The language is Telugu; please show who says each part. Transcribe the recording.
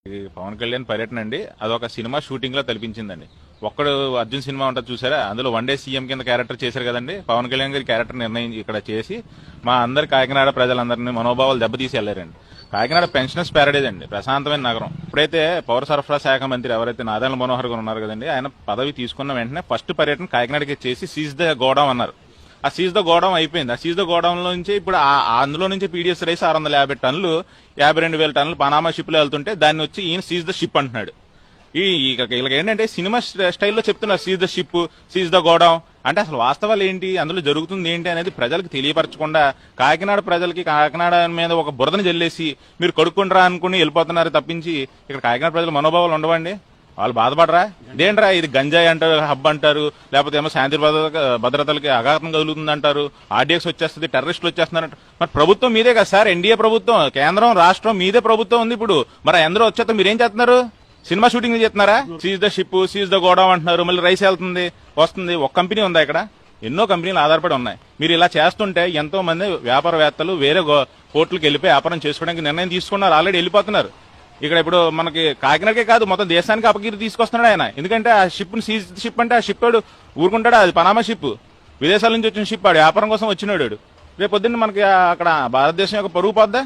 Speaker 1: ఈ పవన్ కళ్యాణ్ పర్యటన అండి అదొక సినిమా షూటింగ్ లో తలపించిందండి. ఒక్కడు అర్జున్ సినిమా ఉంటుంది చూసారా, అందులో వన్ డే సీఎం కింద క్యారెక్టర్ చేశారు కదండి. పవన్ కళ్యాణ్ గారి క్యారెక్టర్ నిర్ణయం ఇక్కడ చేసి మా అందరి కాకినాడ ప్రజలందరినీ మనోభావాలు దెబ్బతీసి వెళ్లారండి. కాకినాడ పెన్షనర్స్ ప్యారడైజ్ అండి, ప్రశాంతమైన నగరం. ఇప్పుడైతే పౌర సరఫరా శాఖ మంత్రి ఎవరైతే నాదెండ్ల మనోహర్ గారు ఉన్నారు కదండి, ఆయన పదవి తీసుకున్న వెంటనే ఫస్ట్ పర్యటన కాకినాడకి చేసి సీజ్ ద గోడౌన్ అన్నారు. ఆ సీజ్ ద గోడౌన్ అయిపోయింది. ఆ సీజ్ ద గోడౌన్ లో నుంచి ఇప్పుడు అందులో నుంచి పీడిఎస్ రైస్ 650 టన్నులు 52,000 టన్నులు పనామా షిప్ లో వెళ్తుంటే దాన్ని వచ్చి ఈయన సీజ్ ద షిప్ అంటున్నాడు. వీళ్ళకి ఏంటంటే సినిమా స్టైల్లో చెప్తున్నారు seize the ship, seize the godown అంటే అసలు వాస్తవాలు ఏంటి, అందులో జరుగుతుంది ఏంటి అనేది ప్రజలకు తెలియపరచకుండా కాకినాడ ప్రజలకి కాకినాడ మీద ఒక బురదను జల్లేసి మీరు కడుక్కుంటారా అనుకుని వెళ్ళిపోతున్నారు తప్పించి ఇక్కడ కాకినాడ ప్రజల మనోభావాలు ఉండవండి. వాళ్ళు బాధపడరా? ఇదేంట్రా ఇది గంజాయి అంటారు, హబ్ అంటారు, లేకపోతే ఏమో శాంతి భద్రతలకి అఘాతం కలుగుతుంది అంటారు, ఆర్డీఎక్స్ వచ్చేస్తుంది, టెర్రరిస్టులు వచ్చేస్తున్నారు. మరి ప్రభుత్వం మీదే కదా సార్, ఎన్డీఏ ప్రభుత్వం, కేంద్రం రాష్ట్రం మీదే ప్రభుత్వం ఉంది ఇప్పుడు. మరి అందరూ వచ్చేస్తే మీరేం చేస్తున్నారు? సినిమా షూటింగ్ చేస్తున్నారా? Seize the ship, seize the godown అంటున్నారు, మళ్ళీ రైస్ వెళ్తుంది వస్తుంది. ఒక కంపెనీ ఉందా ఇక్కడ? ఎన్నో కంపెనీలు ఆధారపడి ఉన్నాయి. మీరు ఇలా చేస్తుంటే ఎంతో మంది వ్యాపారవేత్తలు వేరే పోర్టులకు వెళ్ళిపోయి వ్యాపారం చేసుకోవడానికి నిర్ణయం తీసుకున్నారు, ఆల్రెడీ వెళ్ళిపోతున్నారు. ఇక్కడ ఇప్పుడు మనకి కాకినాడకే కాదు మొత్తం దేశానికి అపకీర్తి తీసుకొస్తున్నాడు ఆయన. ఎందుకంటే ఆ షిప్ సీజ్ షిప్ అంటే ఆ షిప్ ఊరుకుంటాడు, అది పనామా షిప్, విదేశాల నుంచి వచ్చిన షిప్, ఆడు వ్యాపారం కోసం వచ్చినాడు. రేపు పొద్దున్న మనకి అక్కడ భారతదేశం యొక్క పరుగు పోద్దా?